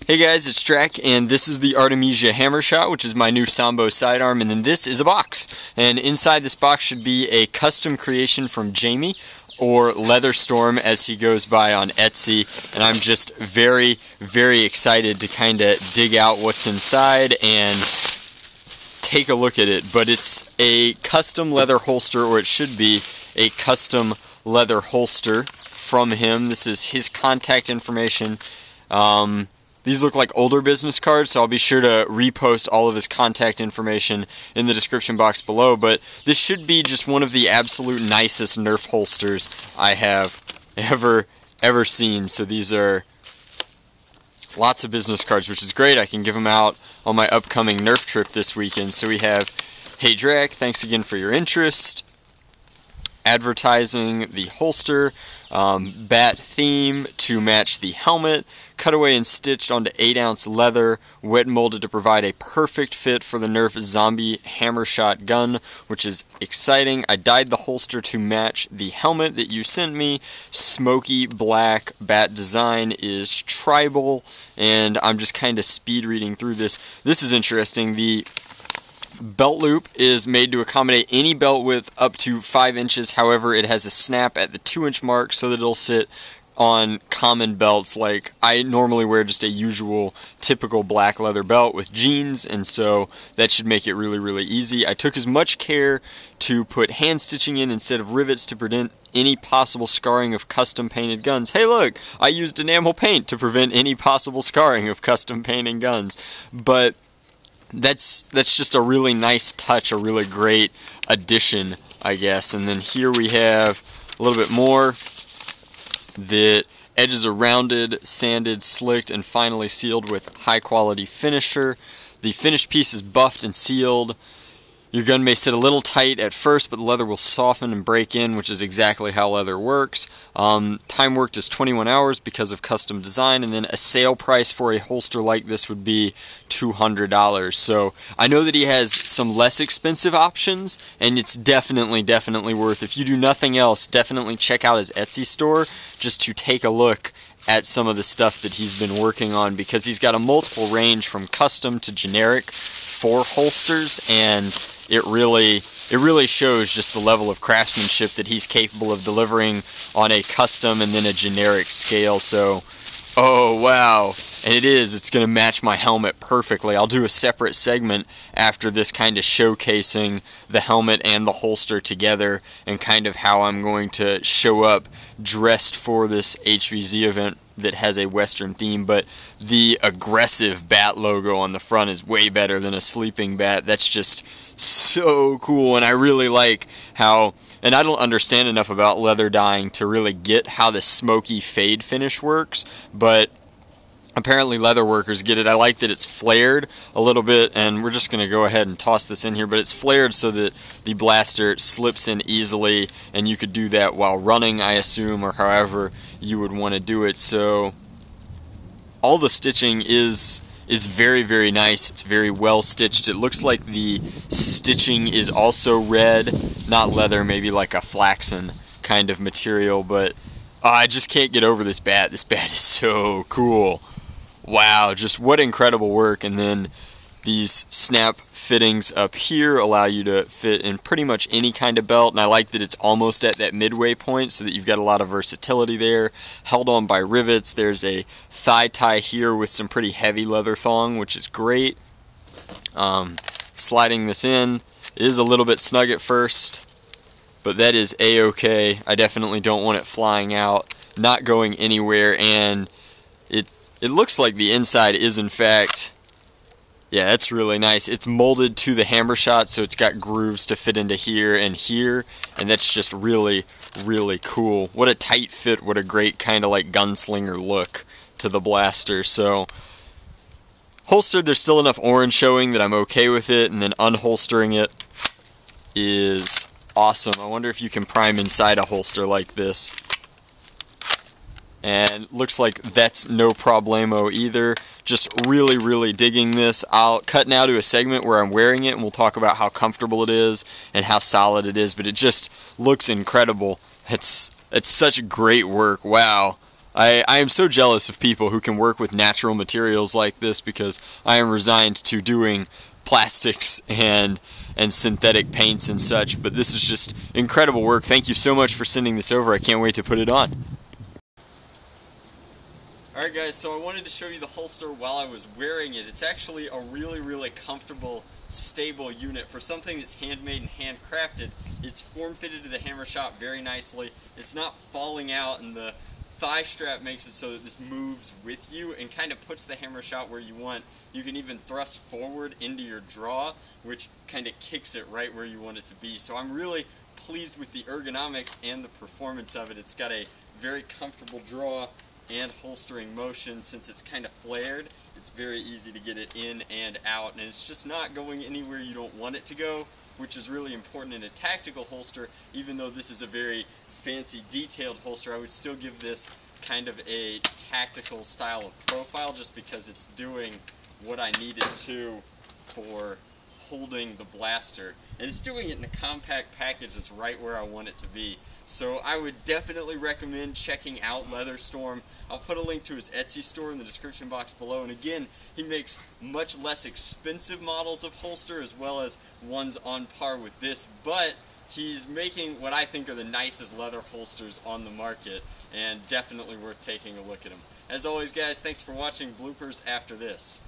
Hey guys, it's Drac, and this is the Artemisia Hammer Shot, which is my new Sambo sidearm, and then this is a box. And inside this box should be a custom creation from Jamie, or Leatherstorm as he goes by on Etsy, and I'm just very, very excited to kind of dig out what's inside and take a look at it. But it's a custom leather holster, or it should be a custom leather holster from him. This is his contact information. These look like older business cards, so I'll be sure to repost all of his contact information in the description box below. But this should be just one of the absolute nicest Nerf holsters I have ever seen. So these are lots of business cards, which is great. I can give them out on my upcoming Nerf trip this weekend. So we have, hey Drac, thanks again for your interest. Advertising the holster, bat theme to match the helmet, cutaway and stitched onto 8-ounce leather, wet molded to provide a perfect fit for the Nerf zombie hammer shot gun, which is exciting. I dyed the holster to match the helmet that you sent me. Smoky black, bat design is tribal, and I'm just kind of speed reading through this. This is interesting. The belt loop is made to accommodate any belt width up to 5 inches. However, it has a snap at the 2-inch mark so that it'll sit on common belts. Like, I normally wear just a usual typical black leather belt with jeans, and so that should make it really, really easy. I took as much care to put hand stitching in instead of rivets to prevent any possible scarring of custom painted guns. Hey look, I used enamel paint to prevent any possible scarring of custom painted guns. But that's just a really nice touch, a really great addition, I guess. And then here we have a little bit more. The edges are rounded, sanded, slicked, and finally sealed with high quality finisher. The finished piece is buffed and sealed. Your gun may sit a little tight at first, but the leather will soften and break in, which is exactly how leather works. Time worked is 21 hours because of custom design, and then a sale price for a holster like this would be $200. So I know that he has some less expensive options, and it's definitely worth. If you do nothing else, definitely check out his Etsy store just to take a look at some of the stuff that he's been working on, because he's got a multiple range from custom to generic for holsters, and it really shows just the level of craftsmanship that he's capable of delivering on a custom and then a generic scale. So, oh wow, and it's going to match my helmet perfectly. I'll do a separate segment after this, kind of showcasing the helmet and the holster together, and kind of how I'm going to show up dressed for this HVZ event that has a Western theme. But the aggressive bat logo on the front is way better than a sleeping bat. That's just so cool, and I really like how, and I don't understand enough about leather dyeing to really get how the smoky fade finish works, but apparently leather workers get it. I like that it's flared a little bit, and we're just going to go ahead and toss this in here, but it's flared so that the blaster slips in easily, and you could do that while running, I assume, or however you would want to do it. So all the stitching is very, very nice. It's very well stitched. It looks like the stitching is also red, not leather, maybe like a flaxen kind of material, but I just can't get over this bat. This bat is so cool. Wow, just what incredible work. And then these snap fittings up here allow you to fit in pretty much any kind of belt, and I like that it's almost at that midway point so that you've got a lot of versatility there. Held on by rivets. There's a thigh tie here with some pretty heavy leather thong, which is great. Sliding this in, it is a little bit snug at first, but that is a-okay. I definitely don't want it flying out, not going anywhere, and it looks like the inside is in fact, yeah, that's really nice. It's molded to the hammer shot, so it's got grooves to fit into here, and that's just really, really cool. What a tight fit, what a great kind of like gunslinger look to the blaster. So holstered, there's still enough orange showing that I'm okay with it, and then unholstering it is awesome. I wonder if you can prime inside a holster like this. And looks like that's no problemo either. Just really, really digging this. I'll cut now to a segment where I'm wearing it, and we'll talk about how comfortable it is and how solid it is, but it just looks incredible. It's such great work. Wow. I am so jealous of people who can work with natural materials like this, because I am resigned to doing plastics and synthetic paints and such, but this is just incredible work. Thank you so much for sending this over. I can't wait to put it on. Alright guys, so I wanted to show you the holster while I was wearing it. It's actually a really comfortable, stable unit. For something that's handmade and handcrafted, it's form-fitted to the hammer shot very nicely. It's not falling out, and the thigh strap makes it so that this moves with you and kind of puts the hammer shot where you want. You can even thrust forward into your draw, which kind of kicks it right where you want it to be. So I'm really pleased with the ergonomics and the performance of it. It's got a very comfortable draw and holstering motion. Since it's kind of flared, it's very easy to get it in and out, and it's just not going anywhere you don't want it to go, which is really important in a tactical holster. Even though this is a very fancy detailed holster, I would still give this kind of a tactical style of profile, just because it's doing what I need it to for holding the blaster, and it's doing it in a compact package that's right where I want it to be. So I would definitely recommend checking out Leatherstorm. I'll put a link to his Etsy store in the description box below, and again, he makes much less expensive models of holster as well as ones on par with this, but he's making what I think are the nicest leather holsters on the market, and definitely worth taking a look at them. As always guys, thanks for watching. Bloopers after this.